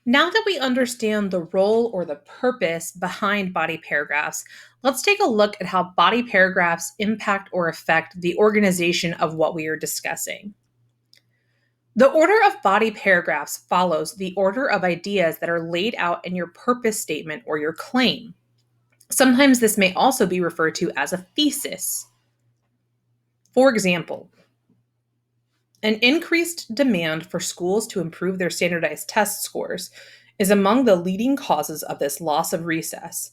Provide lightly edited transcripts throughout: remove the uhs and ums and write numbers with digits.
Now that we understand the role or the purpose behind body paragraphs, let's take a look at how body paragraphs impact or affect the organization of what we are discussing. The order of body paragraphs follows the order of ideas that are laid out in your purpose statement or your claim. Sometimes this may also be referred to as a thesis. For example, an increased demand for schools to improve their standardized test scores is among the leading causes of this loss of recess.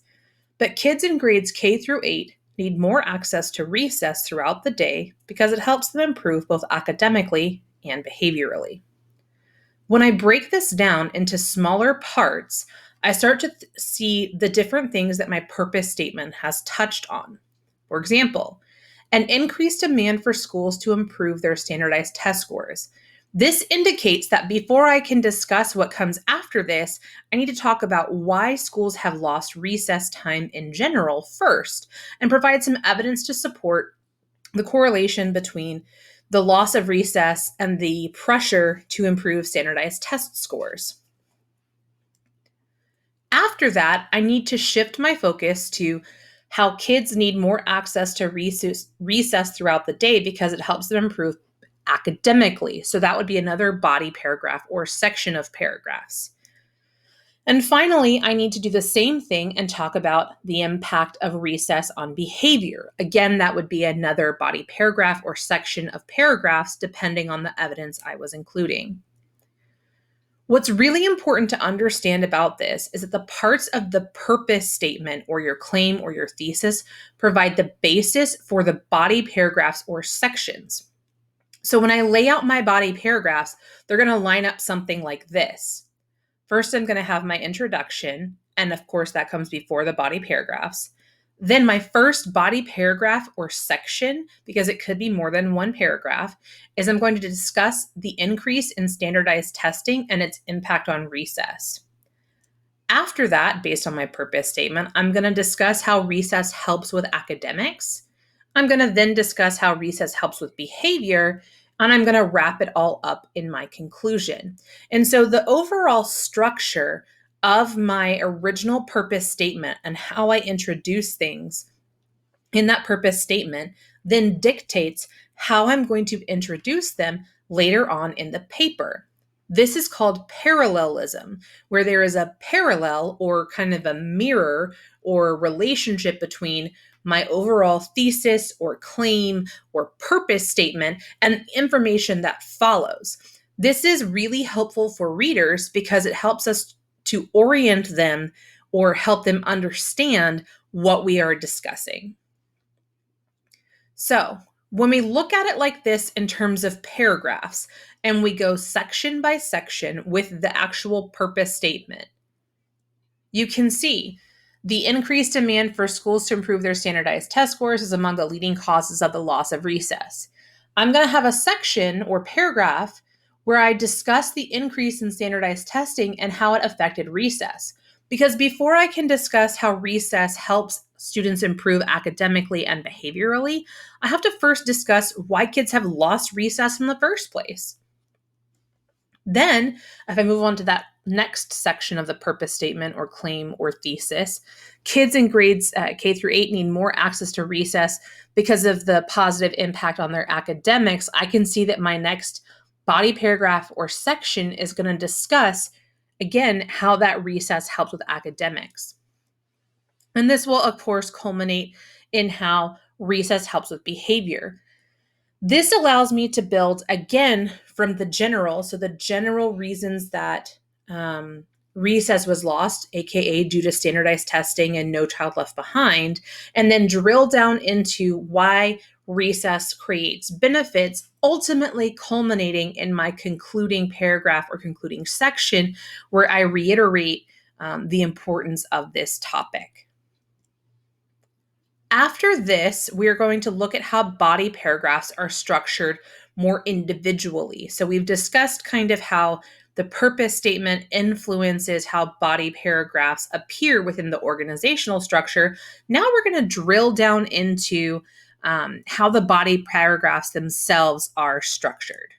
But kids in grades K through 8 need more access to recess throughout the day because it helps them improve both academically and behaviorally. When I break this down into smaller parts, I start to see the different things that my purpose statement has touched on. For example, an increased demand for schools to improve their standardized test scores. This indicates that before I can discuss what comes after this, I need to talk about why schools have lost recess time in general first, and provide some evidence to support the correlation between the loss of recess and the pressure to improve standardized test scores. After that, I need to shift my focus to how kids need more access to recess throughout the day because it helps them improve academically. So that would be another body paragraph or section of paragraphs. And finally, I need to do the same thing and talk about the impact of recess on behavior. Again, that would be another body paragraph or section of paragraphs depending on the evidence I was including. What's really important to understand about this is that the parts of the purpose statement or your claim or your thesis provide the basis for the body paragraphs or sections. So when I lay out my body paragraphs, they're going to line up something like this. First, I'm going to have my introduction, and of course that comes before the body paragraphs. Then my first body paragraph or section, because it could be more than one paragraph, is I'm going to discuss the increase in standardized testing and its impact on recess. After that, based on my purpose statement, I'm going to discuss how recess helps with academics. I'm going to then discuss how recess helps with behavior, and I'm going to wrap it all up in my conclusion. And so the overall structure of my original purpose statement and how I introduce things in that purpose statement then dictates how I'm going to introduce them later on in the paper. This is called parallelism, where there is a parallel or kind of a mirror or relationship between my overall thesis or claim or purpose statement and information that follows. This is really helpful for readers because it helps us to orient them or help them understand what we are discussing. So, when we look at it like this in terms of paragraphs, and we go section by section with the actual purpose statement, you can see the increased demand for schools to improve their standardized test scores is among the leading causes of the loss of recess. I'm going to have a section or paragraph where I discuss the increase in standardized testing and how it affected recess. Because before I can discuss how recess helps students improve academically and behaviorally, I have to first discuss why kids have lost recess in the first place. Then, if I move on to that next section of the purpose statement or claim or thesis, kids in grades K through 8 need more access to recess because of the positive impact on their academics. I can see that my next body paragraph or section is going to discuss, again, how that recess helps with academics. And this will, of course, culminate in how recess helps with behavior. This allows me to build, again, from the general, so the general reasons that recess was lost, aka due to standardized testing and No Child Left Behind, and then drill down into why recess creates benefits, ultimately culminating in my concluding paragraph or concluding section where I reiterate the importance of this topic. After this, we're going to look at how body paragraphs are structured more individually. So we've discussed kind of how the purpose statement influences how body paragraphs appear within the organizational structure. Now we're going to drill down into how the body paragraphs themselves are structured.